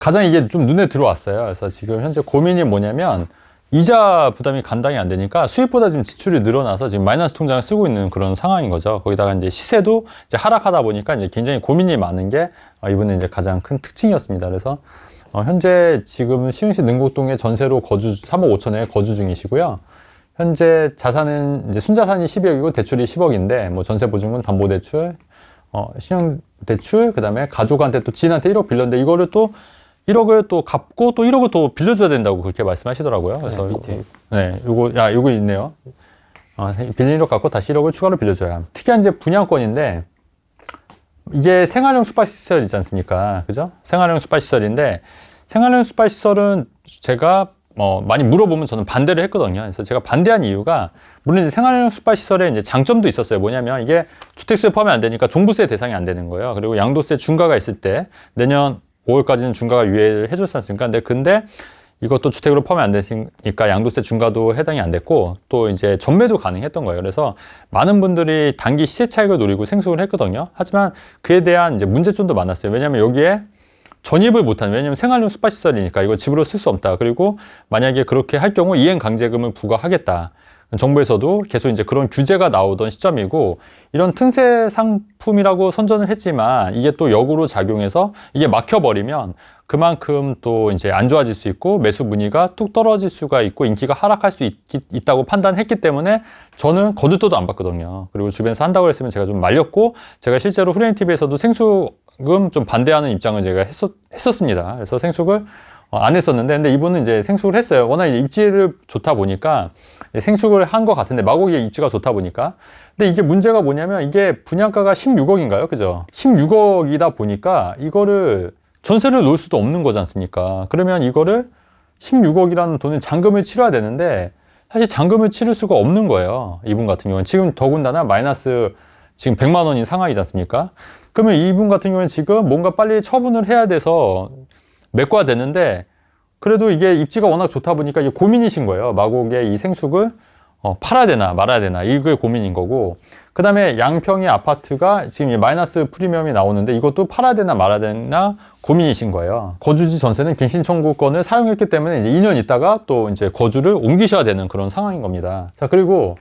가장 이게 좀 눈에 들어왔어요. 그래서 지금 현재 고민이 뭐냐면 이자 부담이 감당이 안 되니까 수입보다 지금 지출이 늘어나서 지금 마이너스 통장을 쓰고 있는 그런 상황인 거죠. 거기다가 이제 시세도 이제 하락하다 보니까 이제 굉장히 고민이 많은 게 이번에 이제 가장 큰 특징이었습니다. 그래서 현재 지금 시흥시 능곡동에 전세로 3억 5천에 거주 중이시고요. 현재 자산은 이제 순자산이 12억이고 대출이 10억인데 뭐 전세 보증금, 담보대출, 신용대출, 그다음에 가족한테 또 지인한테 1억 빌렸는데 이거를 또 1억을 또 갚고 또 1억을 또 빌려줘야 된다고 그렇게 말씀하시더라고요. 그래서 요거 있네요. 빌린 1억 갚고 다시 1억을 추가로 빌려줘야. 특이한 이제 분양권인데 이게 생활형 숙박시설 있지 않습니까? 그죠? 생활형 숙박시설인데 생활형 숙박시설은 제가 많이 물어보면 저는 반대를 했거든요. 그래서 제가 반대한 이유가 물론 이제 생활형 숙박시설에 이제 장점도 있었어요. 뭐냐면 이게 주택수에 포함이 안 되니까 종부세 대상이 안 되는 거예요. 그리고 양도세 중과가 있을 때 내년 5월까지는 중과가 유예를 해줬지 않습니까? 근데 이것도 주택으로 포함이 안 됐으니까 양도세 중과도 해당이 안 됐고 또 이제 전매도 가능했던 거예요. 그래서 많은 분들이 단기 시세 차익을 노리고 생수를 했거든요. 하지만 그에 대한 이제 문제점도 많았어요. 왜냐하면 여기에 전입을 못하는, 왜냐면 생활용 숙박시설이니까 이거 집으로 쓸 수 없다. 그리고 만약에 그렇게 할 경우 이행강제금을 부과하겠다. 정부에서도 계속 이제 그런 규제가 나오던 시점이고 이런 틈새 상품이라고 선전을 했지만 이게 또 역으로 작용해서 이게 막혀버리면 그만큼 또 이제 안 좋아질 수 있고 매수 문의가 뚝 떨어질 수가 있고 인기가 하락할 수 있다고 판단했기 때문에 저는 거들떠도 안 봤거든요. 그리고 주변에서 한다고 했으면 제가 좀 말렸고 제가 실제로 후레인TV에서도 생수금 좀 반대하는 입장을 제가 했었습니다. 그래서 생수를 안 했었는데 근데 이분은 이제 생수를 했어요. 워낙 이제 입지를 좋다 보니까 생수를 한 것 같은데 마곡의 입지가 좋다 보니까 근데 이게 문제가 뭐냐면 이게 분양가가 16억인가요? 그죠? 16억이다 보니까 이거를 전세를 놓을 수도 없는 거지 않습니까? 그러면 이거를 16억이라는 돈은 잔금을 치러야 되는데 사실 잔금을 치를 수가 없는 거예요. 이분 같은 경우는 지금 더군다나 마이너스 지금 100만 원인 상황이지 않습니까? 그러면 이분 같은 경우는 지금 뭔가 빨리 처분을 해야 돼서 메꿔야 되는데 그래도 이게 입지가 워낙 좋다 보니까 이게 고민이신 거예요. 마곡의 이 생숙을 팔아야 되나 말아야 되나 이게 고민인 거고 그 다음에 양평의 아파트가 지금 마이너스 프리미엄이 나오는데 이것도 팔아야 되나 말아야 되나 고민이신 거예요. 거주지 전세는 갱신 청구권을 사용했기 때문에 이제 2년 있다가 또 이제 거주를 옮기셔야 되는 그런 상황인 겁니다. 자, 그리고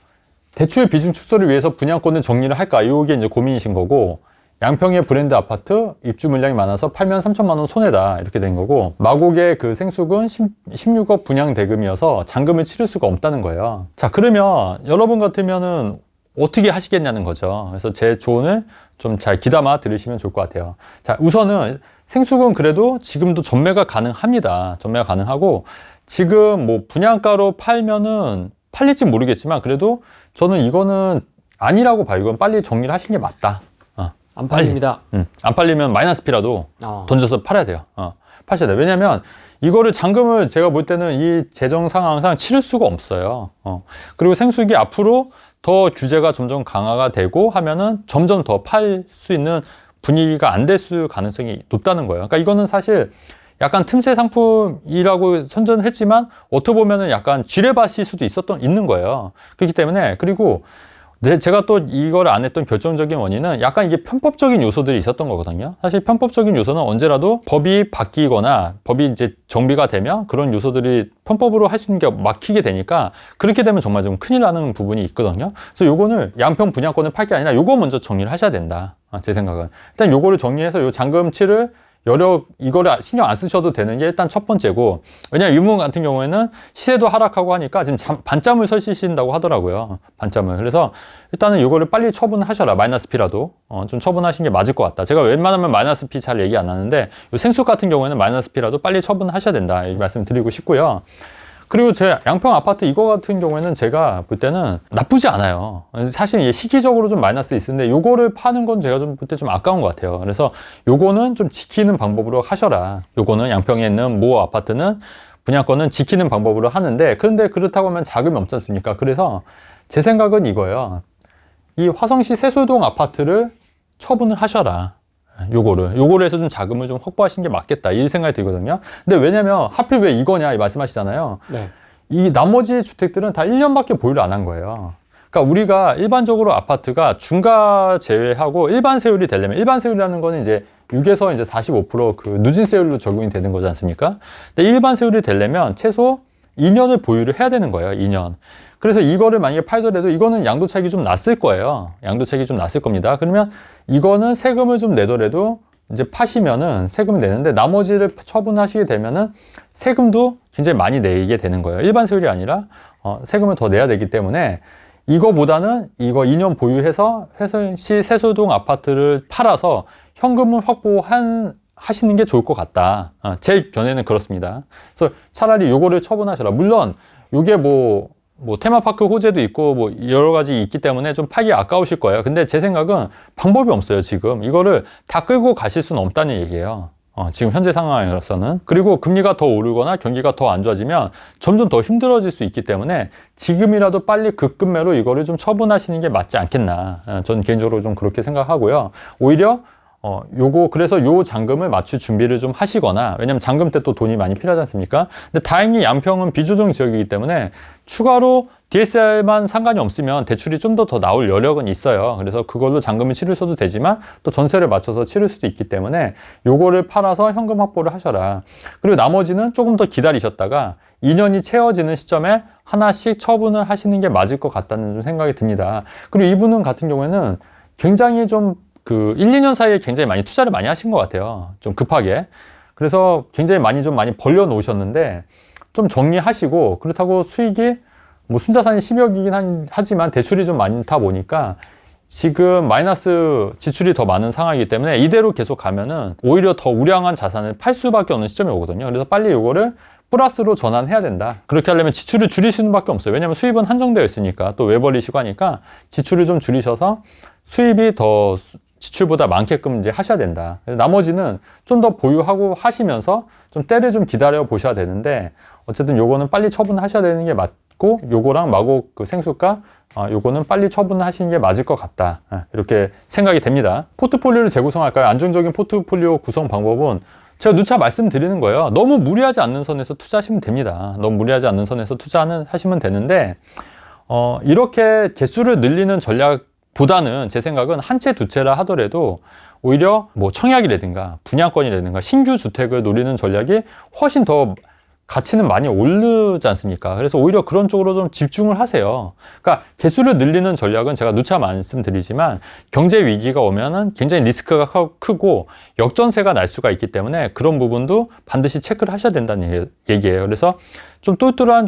대출 비중 축소를 위해서 분양권을 정리를 할까 이게 이제 고민이신 거고 양평의 브랜드 아파트 입주 물량이 많아서 팔면 3천만 원 손해다 이렇게 된 거고 마곡의 그 생숙은 16억 분양 대금이어서 잔금을 치를 수가 없다는 거예요. 자, 그러면 여러분 같으면은 어떻게 하시겠냐는 거죠. 그래서 제 조언을 좀 잘 귀담아 들으시면 좋을 것 같아요. 자, 우선은 생숙은 그래도 지금도 전매가 가능합니다. 전매가 가능하고 지금 뭐 분양가로 팔면은 팔릴지 모르겠지만 그래도 저는 이거는 아니라고 봐요. 이건 빨리 정리를 하신 게 맞다. 안 팔립니다. 안 팔리면 마이너스 피라도 던져서 팔아야 돼요. 파셔야 돼요. 왜냐면 이거를 잔금을 제가 볼 때는 이 재정 상황상 치를 수가 없어요. 그리고 생수기 앞으로 더 규제가 점점 강화가 되고 하면은 점점 더 팔 수 있는 분위기가 안 될 수 가능성이 높다는 거예요. 그러니까 이거는 사실 약간 틈새 상품이라고 선전을 했지만 어떻게 보면은 약간 지뢰밭일 수도 있는 거예요. 그렇기 때문에 그리고 제가 또 이걸 안 했던 결정적인 원인은 약간 이게 편법적인 요소들이 있었던 거거든요. 사실 편법적인 요소는 언제라도 법이 바뀌거나 법이 이제 정비가 되면 그런 요소들이 편법으로 할 수 있는 게 막히게 되니까 그렇게 되면 정말 좀 큰일 나는 부분이 있거든요. 그래서 요거는 양평 분양권을 팔 게 아니라 요거 먼저 정리를 하셔야 된다. 제 생각은. 일단 요거를 정리해서 요 잔금치를 이거를 신경 안 쓰셔도 되는 게 일단 첫 번째고 왜냐면 유문 같은 경우에는 시세도 하락하고 하니까 지금 반짬을 설치신다고 하더라고요. 반짬을. 그래서 일단은 이거를 빨리 처분하셔라. 마이너스 피라도 좀 처분하신 게 맞을 것 같다. 제가 웬만하면 마이너스 피 잘 얘기 안 하는데 요 생수 같은 경우에는 마이너스 피라도 빨리 처분하셔야 된다. 이 말씀 드리고 싶고요. 그리고 제 양평 아파트 이거 같은 경우에는 제가 볼 때는 나쁘지 않아요. 사실 이게 시기적으로 좀 마이너스 있는데 요거를 파는 건 제가 좀 볼 때 좀 아까운 것 같아요. 그래서 요거는 좀 지키는 방법으로 하셔라. 요거는 양평에 있는 모 아파트는 분양권은 지키는 방법으로 하는데 그런데 그렇다고 하면 자금이 없지 않습니까? 그래서 제 생각은 이거예요. 이 화성시 세수동 아파트를 처분을 하셔라. 요거를 해서 좀 자금을 좀 확보하시는 게 맞겠다 이 생각이 들거든요. 근데 왜냐면 하필 왜 이거냐 이 말씀하시잖아요. 네. 이 나머지 주택들은 다 1년밖에 보유를 안 한 거예요. 그러니까 우리가 일반적으로 아파트가 중과 제외하고 일반 세율이 되려면 일반 세율이라는 거는 이제 6에서 이제 45%그 누진세율로 적용이 되는 거지 않습니까? 근데 일반 세율이 되려면 최소 2년을 보유를 해야 되는 거예요. 2년. 그래서 이거를 만약에 팔더라도 이거는 양도 차익이 좀 났을 거예요. 양도 차익이 좀 났을 겁니다. 그러면 이거는 세금을 좀 내더라도 이제 파시면은 세금을 내는데 나머지를 처분하시게 되면은 세금도 굉장히 많이 내게 되는 거예요. 일반 세율이 아니라 세금을 더 내야 되기 때문에 이거보다는 이거 2년 보유해서 회선시 세소동 아파트를 팔아서 현금을 하시는 게 좋을 것 같다. 제 견해는 그렇습니다. 그래서 차라리 요거를 처분하셔라. 물론 요게 뭐 테마파크 호재도 있고 뭐 여러 가지 있기 때문에 좀 팔기 아까우실 거예요. 근데 제 생각은 방법이 없어요. 지금 이거를 다 끌고 가실 수는 없다는 얘기예요. 지금 현재 상황으로서는. 그리고 금리가 더 오르거나 경기가 더 안 좋아지면 점점 더 힘들어질 수 있기 때문에 지금이라도 빨리 급급매로 이거를 좀 처분하시는 게 맞지 않겠나. 저는 개인적으로 좀 그렇게 생각하고요. 오히려 그래서 요 잔금을 맞출 준비를 좀 하시거나, 왜냐면 잔금 때 또 돈이 많이 필요하지 않습니까? 근데 다행히 양평은 비조정 지역이기 때문에 추가로 DSR만 상관이 없으면 대출이 좀 더 나올 여력은 있어요. 그래서 그걸로 잔금을 치르셔도 되지만 또 전세를 맞춰서 치를 수도 있기 때문에 요거를 팔아서 현금 확보를 하셔라. 그리고 나머지는 조금 더 기다리셨다가 2년이 채워지는 시점에 하나씩 처분을 하시는 게 맞을 것 같다는 좀 생각이 듭니다. 그리고 이분은 같은 경우에는 굉장히 좀 1, 2년 사이에 굉장히 많이 투자를 많이 하신 것 같아요. 좀 급하게. 그래서 굉장히 많이 벌려 놓으셨는데 좀 정리하시고, 그렇다고 수익이 뭐 순자산이 10억이긴 하지만 대출이 좀 많다 보니까 지금 마이너스 지출이 더 많은 상황이기 때문에 이대로 계속 가면은 오히려 더 우량한 자산을 팔 수밖에 없는 시점이 오거든요. 그래서 빨리 이거를 플러스로 전환해야 된다. 그렇게 하려면 지출을 줄이시는 밖에 없어요. 왜냐면 수입은 한정되어 있으니까, 또 외벌이시고 하니까 지출을 좀 줄이셔서 수입이 더 지출보다 많게끔 이제 하셔야 된다. 나머지는 좀 더 보유하고 하시면서 좀 때를 좀 기다려 보셔야 되는데, 어쨌든 요거는 빨리 처분하셔야 되는 게 맞고, 요거랑 마곡 그 생수가 요거는 빨리 처분하시는 게 맞을 것 같다. 이렇게 생각이 됩니다. 포트폴리오를 재구성할까요? 안정적인 포트폴리오 구성 방법은 제가 누차 말씀드리는 거예요. 너무 무리하지 않는 선에서 투자하시면 됩니다. 너무 무리하지 않는 선에서 하시면 되는데, 이렇게 개수를 늘리는 전략보다는 제 생각은 한 채 두 채라 하더라도 오히려 뭐 청약이라든가 분양권이라든가 신규 주택을 노리는 전략이 훨씬 더 가치는 많이 오르지 않습니까? 그래서 오히려 그런 쪽으로 좀 집중을 하세요. 그러니까 개수를 늘리는 전략은 제가 누차 말씀드리지만 경제 위기가 오면은 굉장히 리스크가 크고 역전세가 날 수가 있기 때문에 그런 부분도 반드시 체크를 하셔야 된다는 얘기예요. 그래서 좀 똘똘한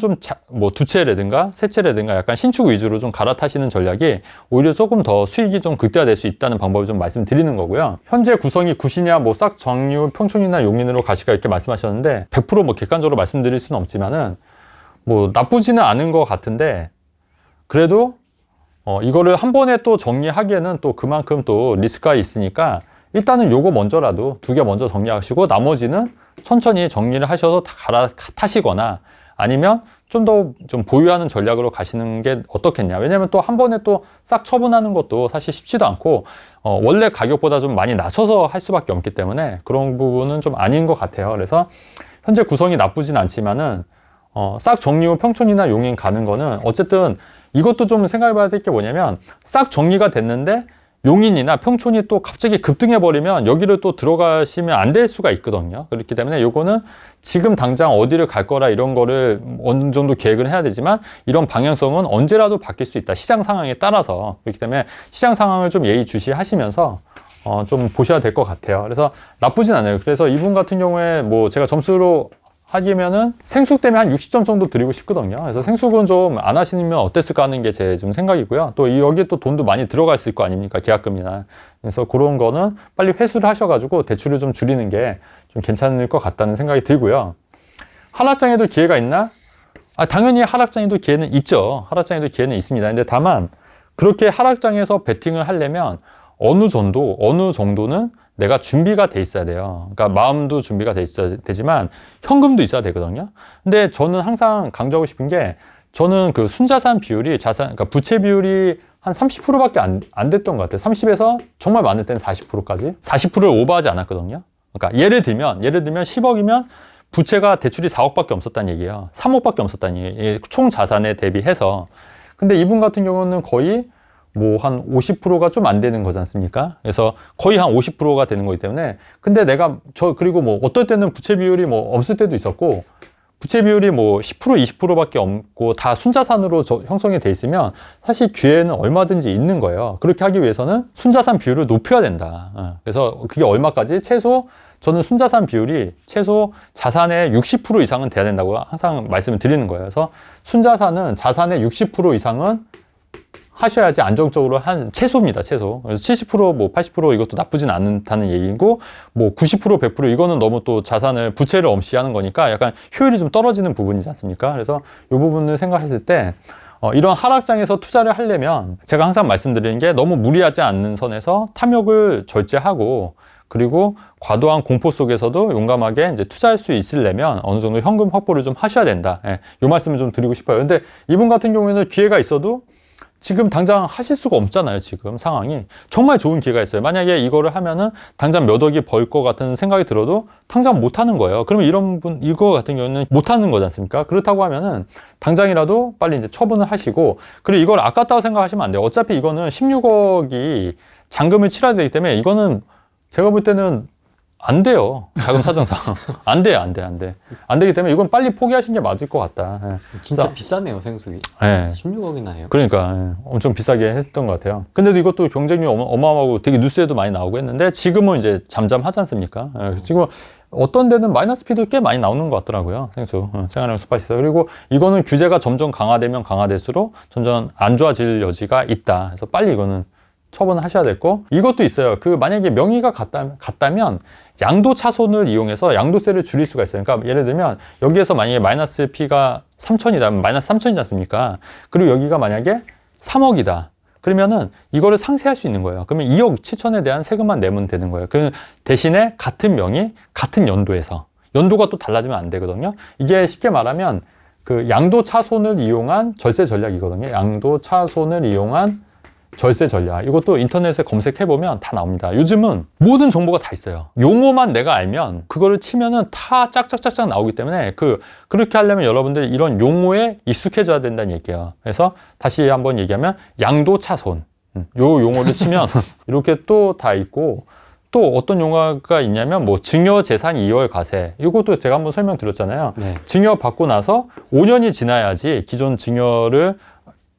두 채라든가 세 채라든가 약간 신축 위주로 좀 갈아타시는 전략이 오히려 조금 더 수익이 좀 극대화될 수 있다는 방법을 좀 말씀드리는 거고요. 현재 구성이 굿이냐, 뭐 싹 정유, 평촌이나 용인으로 가실까 이렇게 말씀하셨는데 100% 뭐 객관적으로 말씀드릴 수는 없지만은 뭐 나쁘지는 않은 것 같은데, 그래도 이거를 한 번에 또 정리하기에는 또 그만큼 또 리스크가 있으니까 일단은 요거 먼저라도 두 개 먼저 정리하시고 나머지는 천천히 정리를 하셔서 다 갈아타시거나 아니면 좀 더 보유하는 전략으로 가시는 게 어떻겠냐. 왜냐면 또 한 번에 또 싹 처분하는 것도 사실 쉽지도 않고 원래 가격보다 좀 많이 낮춰서 할 수밖에 없기 때문에 그런 부분은 좀 아닌 것 같아요. 그래서 현재 구성이 나쁘진 않지만은 싹 정리 후 평촌이나 용인 가는 거는 어쨌든 이것도 좀 생각해 봐야 될 게 뭐냐면 싹 정리가 됐는데 용인이나 평촌이 또 갑자기 급등해버리면 여기를 또 들어가시면 안 될 수가 있거든요. 그렇기 때문에 요거는 지금 당장 어디를 갈 거라 이런 거를 어느 정도 계획을 해야 되지만 이런 방향성은 언제라도 바뀔 수 있다. 시장 상황에 따라서. 그렇기 때문에 시장 상황을 좀 예의주시하시면서 좀 보셔야 될 것 같아요. 그래서 나쁘진 않아요. 그래서 이분 같은 경우에 뭐 제가 점수로 하기면은 생숙 때문에 한 60점 정도 드리고 싶거든요. 그래서 생숙은 좀 안 하시면 어땠을까 하는 게 제 좀 생각이고요. 또 여기에 또 돈도 많이 들어가 있을 거 아닙니까? 계약금이나. 그래서 그런 거는 빨리 회수를 하셔가지고 대출을 좀 줄이는 게 좀 괜찮을 것 같다는 생각이 들고요. 하락장에도 기회가 있나? 당연히 하락장에도 기회는 있죠. 하락장에도 기회는 있습니다. 근데 다만 그렇게 하락장에서 베팅을 하려면 어느 정도는 내가 준비가 돼 있어야 돼요. 그러니까 마음도 준비가 돼 있어야 되지만 현금도 있어야 되거든요. 근데 저는 항상 강조하고 싶은 게, 저는 그 순자산 비율이 그러니까 부채 비율이 한 30%밖에 안 됐던 것 같아요. 30에서 정말 많을 때는 40%까지. 40%를 오버하지 않았거든요. 그러니까 예를 들면 10억이면 부채가 대출이 4억밖에 없었다는 얘기예요. 3억밖에 없었다는 얘기예요. 총 자산에 대비해서. 근데 이분 같은 경우는 거의 뭐 한 50%가 좀 안 되는 거지 않습니까? 그래서 거의 한 50%가 되는 거기 때문에 근데 내가 그리고 뭐 어떨 때는 부채 비율이 뭐 없을 때도 있었고 부채 비율이 뭐 10% 20%밖에 없고 다 순자산으로 형성이 돼 있으면 사실 기회는 얼마든지 있는 거예요. 그렇게 하기 위해서는 순자산 비율을 높여야 된다. 그래서 그게 얼마까지? 저는 순자산 비율이 최소 자산의 60% 이상은 돼야 된다고 항상 말씀을 드리는 거예요. 그래서 순자산은 자산의 60% 이상은 하셔야지 안정적으로 한 최소입니다, 최소. 그래서 70%, 뭐 80% 이것도 나쁘진 않다는 얘기고, 뭐 90%, 100% 이거는 너무 또 부채를 엄시하는 거니까 약간 효율이 좀 떨어지는 부분이지 않습니까? 그래서 이 부분을 생각했을 때, 이런 하락장에서 투자를 하려면 제가 항상 말씀드리는 게 너무 무리하지 않는 선에서 탐욕을 절제하고 그리고 과도한 공포 속에서도 용감하게 이제 투자할 수 있으려면 어느 정도 현금 확보를 좀 하셔야 된다. 이 말씀을 좀 드리고 싶어요. 근데 이분 같은 경우에는 기회가 있어도 지금 당장 하실 수가 없잖아요. 지금 상황이 정말 좋은 기회가 있어요. 만약에 이거를 하면은 당장 몇 억이 벌 것 같은 생각이 들어도 당장 못 하는 거예요. 그러면 이거 같은 경우는 못 하는 거지 않습니까? 그렇다고 하면은 당장이라도 빨리 이제 처분을 하시고, 그리고 이걸 아깝다고 생각하시면 안 돼요. 어차피 이거는 16억이 잔금을 치러야 되기 때문에 이거는 제가 볼 때는 안 돼요. 자금 사정상. 안 돼요, 안 돼, 안 돼. 안 되기 때문에 이건 빨리 포기하시는 게 맞을 것 같다. 진짜 비싸네요, 생수기. 16억이나 해요. 그러니까 엄청 비싸게 했던 것 같아요. 근데도 이것도 경쟁률이 어마어마하고 되게 뉴스에도 많이 나오고 했는데 지금은 이제 잠잠하지 않습니까? 지금 어떤 데는 마이너스 피도 꽤 많이 나오는 것 같더라고요. 생수, 생활형 스파이스. 그리고 이거는 규제가 점점 강화되면 강화될수록 점점 안 좋아질 여지가 있다. 그래서 빨리 이거는 처분을 하셔야 됐고, 이것도 있어요. 만약에 명의가 같다면 양도 차손을 이용해서 양도세를 줄일 수가 있어요. 그러니까 예를 들면 여기에서 만약에 마이너스 P가 3천이다. 마이너스 3천이지 않습니까? 그리고 여기가 만약에 3억이다. 그러면은 이거를 상쇄할 수 있는 거예요. 그러면 2억 7천에 대한 세금만 내면 되는 거예요. 그 대신에 같은 명의, 같은 연도에서. 연도가 또 달라지면 안 되거든요. 이게 쉽게 말하면 양도 차손을 이용한 절세 전략이거든요. 양도 차손을 이용한 절세 전략. 이것도 인터넷에 검색해보면 다 나옵니다. 요즘은 모든 정보가 다 있어요. 용어만 내가 알면 그거를 치면은 다 짝짝짝짝 나오기 때문에 그렇게 하려면 여러분들 이런 용어에 익숙해져야 된다는 얘기예요. 그래서 다시 한번 얘기하면 양도차손. 요 용어를 치면 이렇게 또 다 있고, 또 어떤 용어가 있냐면 뭐 증여재산 이월 과세. 이것도 제가 한번 설명드렸잖아요. 네. 증여받고 나서 5년이 지나야지 기존 증여를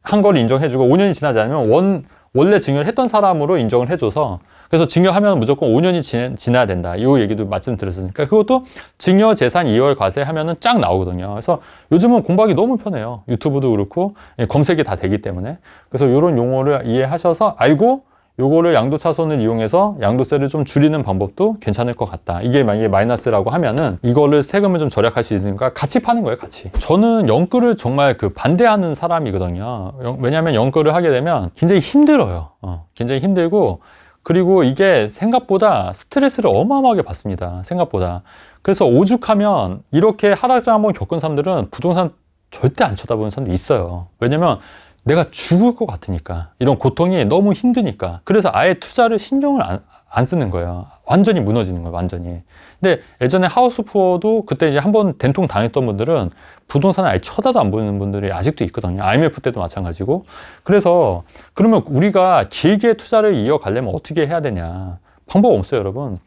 한 걸 인정해주고 5년이 지나지 않으면 원래 증여를 했던 사람으로 인정을 해줘서, 그래서 증여하면 무조건 5년이 지나야 된다. 이 얘기도 말씀드렸으니까 그것도 증여재산 이월 과세 하면은 쫙 나오거든요. 그래서 요즘은 공부하기 너무 편해요. 유튜브도 그렇고 검색이 다 되기 때문에. 그래서 이런 용어를 이해하셔서 알고 요거를 양도차손을 이용해서 양도세를 좀 줄이는 방법도 괜찮을 것 같다. 이게 만약에 마이너스라고 하면은 이거를 세금을 좀 절약할 수 있으니까 같이 파는 거예요, 같이. 저는 연끌을 정말 반대하는 사람이거든요. 왜냐하면 연끌을 하게 되면 굉장히 힘들어요. 굉장히 힘들고, 그리고 이게 생각보다 스트레스를 어마어마하게 받습니다. 생각보다. 그래서 오죽하면 이렇게 하락장 한번 겪은 사람들은 부동산 절대 안 쳐다보는 사람도 있어요. 왜냐면 내가 죽을 것 같으니까. 이런 고통이 너무 힘드니까. 그래서 아예 투자를 신경을 안 쓰는 거예요. 완전히 무너지는 거예요, 완전히. 근데 예전에 하우스푸어도 그때 이제 한번 된통 당했던 분들은 부동산을 아예 쳐다도 안 보는 분들이 아직도 있거든요. IMF 때도 마찬가지고. 그래서 그러면 우리가 길게 투자를 이어가려면 어떻게 해야 되냐. 방법 없어요, 여러분.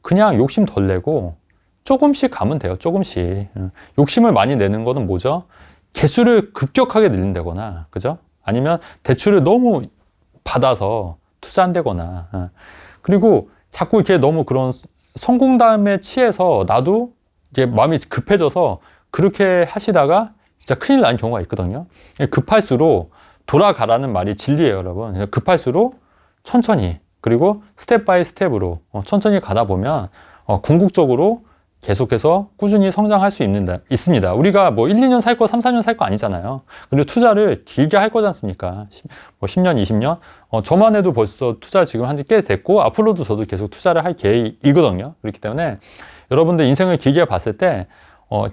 그냥 욕심 덜 내고 조금씩 가면 돼요, 조금씩. 욕심을 많이 내는 거는 뭐죠? 개수를 급격하게 늘린다거나, 그죠? 아니면 대출을 너무 받아서 투자한다거나, 그리고 자꾸 이렇게 너무 그런 성공담에 취해서 나도 이제 마음이 급해져서 그렇게 하시다가 진짜 큰일 나는 경우가 있거든요. 급할수록 돌아가라는 말이 진리예요, 여러분. 급할수록 천천히, 그리고 스텝 바이 스텝으로 천천히 가다 보면 궁극적으로 계속해서 꾸준히 성장할 수 있습니다. 우리가 뭐 1, 2년 살 거, 3, 4년 살 거 아니잖아요. 그리고 투자를 길게 할 거지 않습니까? 뭐 10년, 20년? 저만 해도 벌써 투자 지금 한 지 꽤 됐고, 앞으로도 저도 계속 투자를 할 계획이거든요. 그렇기 때문에 여러분들 인생을 길게 봤을 때,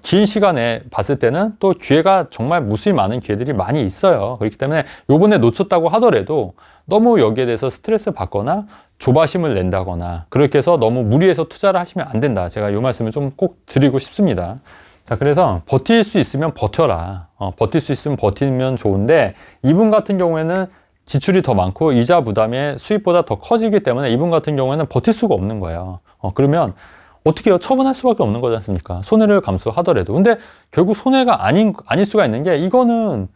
긴 시간에 봤을 때는 또 기회가 정말 무수히 많은 기회들이 많이 있어요. 그렇기 때문에 요번에 놓쳤다고 하더라도 너무 여기에 대해서 스트레스 받거나 조바심을 낸다거나 그렇게 해서 너무 무리해서 투자를 하시면 안 된다. 제가 이 말씀을 좀 꼭 드리고 싶습니다. 자, 그래서 버틸 수 있으면 버텨라. 버틸 수 있으면 버티면 좋은데, 이분 같은 경우에는 지출이 더 많고 이자 부담이 수입보다 더 커지기 때문에 이분 같은 경우에는 버틸 수가 없는 거예요. 그러면 어떻게 해요? 처분할 수밖에 없는 거지 않습니까? 손해를 감수하더라도. 근데 결국 손해가 아닐 수가 있는 게 이거는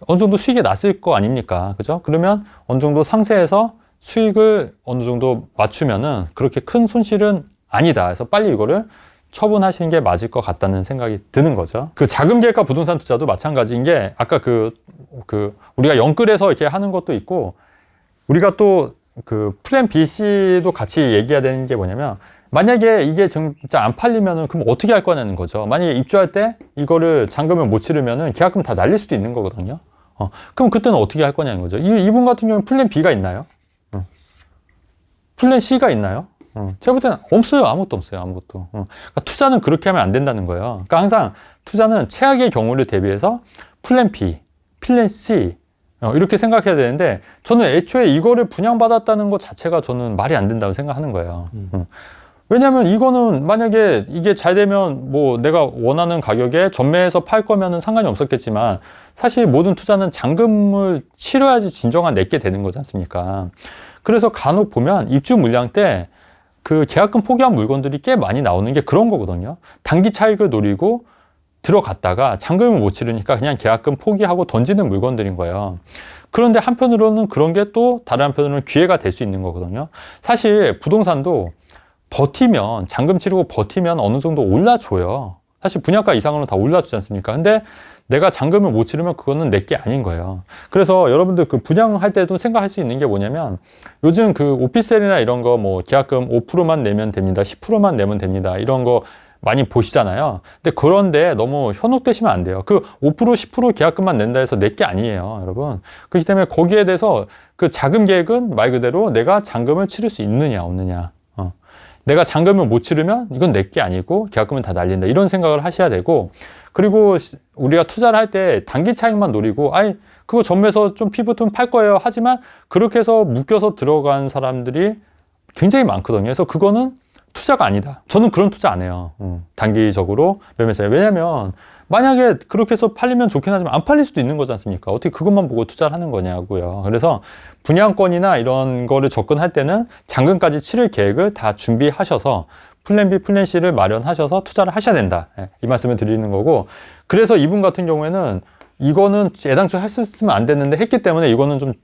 어느 정도 수익이 났을 거 아닙니까? 그죠? 그러면 어느 정도 상세해서 수익을 어느 정도 맞추면은 그렇게 큰 손실은 아니다. 그래서 빨리 이거를 처분하시는 게 맞을 것 같다는 생각이 드는 거죠. 그 자금 계획과 부동산 투자도 마찬가지인 게 아까 우리가 영끌해서 이렇게 하는 것도 있고 우리가 또 그 플랜 B, C도 같이 얘기해야 되는 게 뭐냐면 만약에 이게 진짜 안 팔리면은 그럼 어떻게 할 거냐는 거죠. 만약에 입주할 때 이거를 잔금을 못 치르면은 계약금 다 날릴 수도 있는 거거든요. 그럼 그때는 어떻게 할 거냐는 거죠. 이분 같은 경우는 플랜 B가 있나요? 플랜 C가 있나요? 제가 볼 때는 없어요. 아무것도 없어요. 아무것도. 그러니까 투자는 그렇게 하면 안 된다는 거예요. 그러니까 항상 투자는 최악의 경우를 대비해서 플랜 B, 플랜 C 이렇게 생각해야 되는데 저는 애초에 이거를 분양받았다는 것 자체가 저는 말이 안 된다고 생각하는 거예요. 왜냐하면 이거는 만약에 이게 잘 되면 뭐 내가 원하는 가격에 전매해서 팔 거면은 상관이 없었겠지만 사실 모든 투자는 잔금을 치러야지 진정한 내게 되는 거지 않습니까? 그래서 간혹 보면 입주 물량 때 그 계약금 포기한 물건들이 꽤 많이 나오는 게 그런 거거든요. 단기 차익을 노리고 들어갔다가 잔금을 못 치르니까 그냥 계약금 포기하고 던지는 물건들인 거예요. 그런데 한편으로는 그런 게 또 다른 한편으로는 기회가 될 수 있는 거거든요. 사실 부동산도 버티면 잔금 치르고 버티면 어느 정도 올라줘요. 사실 분양가 이상으로 다 올라주지 않습니까? 근데 내가 잔금을 못 치르면 그거는 내게 아닌 거예요. 그래서 여러분들 그 분양할 때도 생각할 수 있는 게 뭐냐면 요즘 그 오피스텔이나 이런 거 뭐 계약금 5%만 내면 됩니다. 10%만 내면 됩니다. 이런 거 많이 보시잖아요. 근데 그런데 너무 현혹되시면 안 돼요. 그 5%, 10% 계약금만 낸다 해서 내게 아니에요, 여러분. 그렇기 때문에 거기에 대해서 그 자금 계획은 말 그대로 내가 잔금을 치를 수 있느냐, 없느냐. 내가 잔금을 못 치르면 이건 내게 아니고 계약금은 다 날린다. 이런 생각을 하셔야 되고 그리고 우리가 투자를 할 때 단기 차익만 노리고 아이 그거 전매해서 좀 피 붙으면 팔 거예요. 하지만 그렇게 해서 묶여서 들어간 사람들이 굉장히 많거든요. 그래서 그거는 투자가 아니다. 저는 그런 투자 안 해요. 단기적으로 매매사에. 왜냐면 만약에 그렇게 해서 팔리면 좋긴 하지만 안 팔릴 수도 있는 거지 않습니까? 어떻게 그것만 보고 투자를 하는 거냐고요. 그래서 분양권이나 이런 거를 접근할 때는 잔금까지 치를 계획을 다 준비하셔서 플랜 B, 플랜 C를 마련하셔서 투자를 하셔야 된다. 이 말씀을 드리는 거고 그래서 이분 같은 경우에는 이거는 애당초 했으면 안 됐는데 했기 때문에 이거는 좀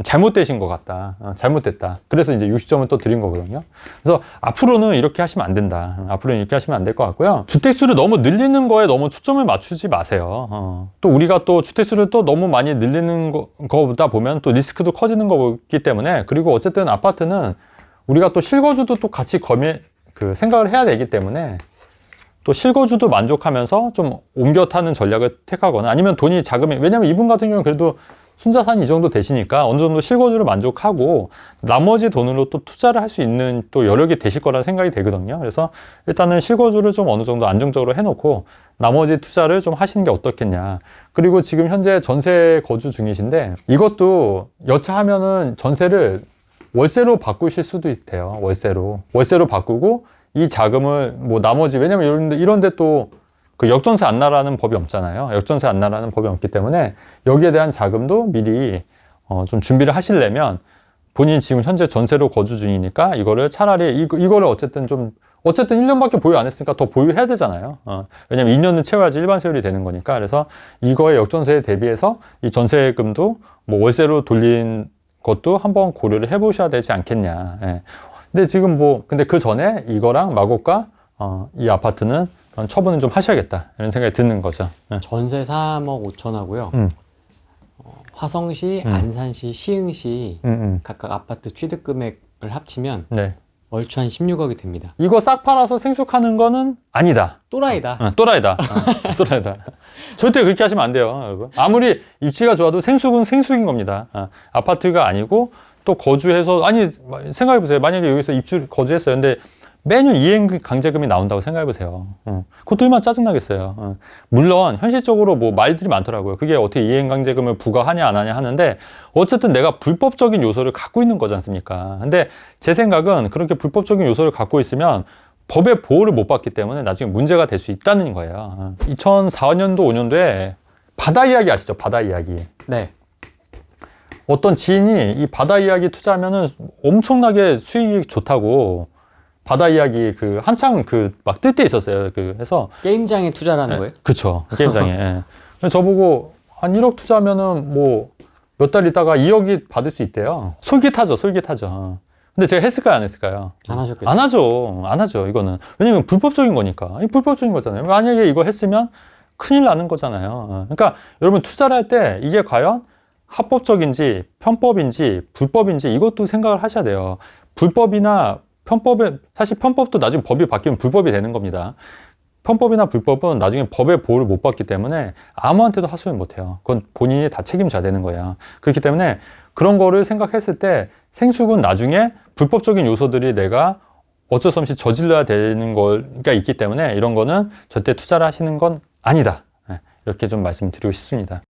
잘못되신 것 같다. 잘못됐다. 그래서 이제 60점을 또 드린 거거든요. 그래서 앞으로는 이렇게 하시면 안 된다. 앞으로는 이렇게 하시면 안 될 것 같고요. 주택수를 너무 늘리는 거에 너무 초점을 맞추지 마세요. 또 우리가 또 주택수를 또 너무 많이 늘리는 거보다 보면 또 리스크도 커지는 거기 때문에 그리고 어쨌든 아파트는 우리가 또 실거주도 또 같이 생각을 해야 되기 때문에 또 실거주도 만족하면서 좀 옮겨 타는 전략을 택하거나 아니면 돈이 자금이 왜냐면 이분 같은 경우는 그래도 순자산이 이 정도 되시니까 어느 정도 실거주를 만족하고 나머지 돈으로 또 투자를 할 수 있는 또 여력이 되실 거라 생각이 되거든요. 그래서 일단은 실거주를 좀 어느 정도 안정적으로 해놓고 나머지 투자를 좀 하시는 게 어떻겠냐. 그리고 지금 현재 전세 거주 중이신데 이것도 여차하면은 전세를 월세로 바꾸실 수도 있대요. 월세로 바꾸고 이 자금을 뭐 나머지 왜냐면 이런데 또 그 역전세 안 나라는 법이 없잖아요. 역전세 안 나라는 법이 없기 때문에 여기에 대한 자금도 미리 좀 준비를 하시려면 본인이 지금 현재 전세로 거주 중이니까 이거를 차라리 이거를 어쨌든 1년밖에 보유 안 했으니까 더 보유해야 되잖아요. 왜냐면 2년은 채워야지 일반 세율이 되는 거니까. 그래서 이거의 역전세에 대비해서 이 전세금도 뭐 월세로 돌린 것도 한번 고려를 해보셔야 되지 않겠냐. 예. 근데 지금 근데 그 전에 이거랑 마곡과 이 아파트는 처분은 좀 하셔야겠다. 이런 생각이 드는 거죠. 예. 전세 3억 5천 하고요. 화성시, 안산시, 시흥시 각각 아파트 취득 금액을 합치면 네. 얼추 한 16억이 됩니다. 이거 싹 팔아서 생숙하는 거는 아니다. 또라이다. 또라이다. 또라이다. 절대 그렇게 하시면 안 돼요, 여러분. 아무리 입지가 좋아도 생숙은 생숙인 겁니다. 아파트가 아니고 또 거주해서 아니 생각해보세요. 만약에 여기서 거주했어요. 근데 매년 이행 강제금이 나온다고 생각해보세요. 그것도 얼마나 짜증나겠어요. 물론 현실적으로 뭐 말들이 많더라고요. 그게 어떻게 이행 강제금을 부과하냐 안 하냐 하는데 어쨌든 내가 불법적인 요소를 갖고 있는 거지 않습니까? 근데 제 생각은 그렇게 불법적인 요소를 갖고 있으면 법의 보호를 못 받기 때문에 나중에 문제가 될 수 있다는 거예요. 2004년도 5년도에 바다 이야기 아시죠? 바다 이야기. 네. 어떤 지인이 이 바다 이야기 투자하면은 엄청나게 수익이 좋다고 바다 이야기 그 한창 그 막 뜰 때 있었어요. 그 해서 게임장에 투자라는 거예요? 그쵸. 게임장에. 예. 그래서 저보고 한 1억 투자하면은 뭐 몇 달 있다가 2억이 받을 수 있대요. 솔깃하죠, 솔깃하죠. 근데 제가 했을까요, 안 했을까요? 안 하셨겠죠? 안 하죠. 안 하죠, 이거는. 왜냐면 불법적인 거니까. 이 불법적인 거잖아요. 만약에 이거 했으면 큰일 나는 거잖아요. 그러니까 여러분 투자를 할 때 이게 과연 합법적인지 편법인지 불법인지 이것도 생각을 하셔야 돼요. 불법이나 편법에, 사실 편법도 나중에 법이 바뀌면 불법이 되는 겁니다. 편법이나 불법은 나중에 법의 보호를 못 받기 때문에 아무한테도 하소연 못 해요. 그건 본인이 다 책임져야 되는 거야. 그렇기 때문에 그런 거를 생각했을 때 생수는 나중에 불법적인 요소들이 내가 어쩔 수 없이 저질러야 되는 거가 있기 때문에 이런 거는 절대 투자를 하시는 건 아니다. 이렇게 좀 말씀드리고 싶습니다.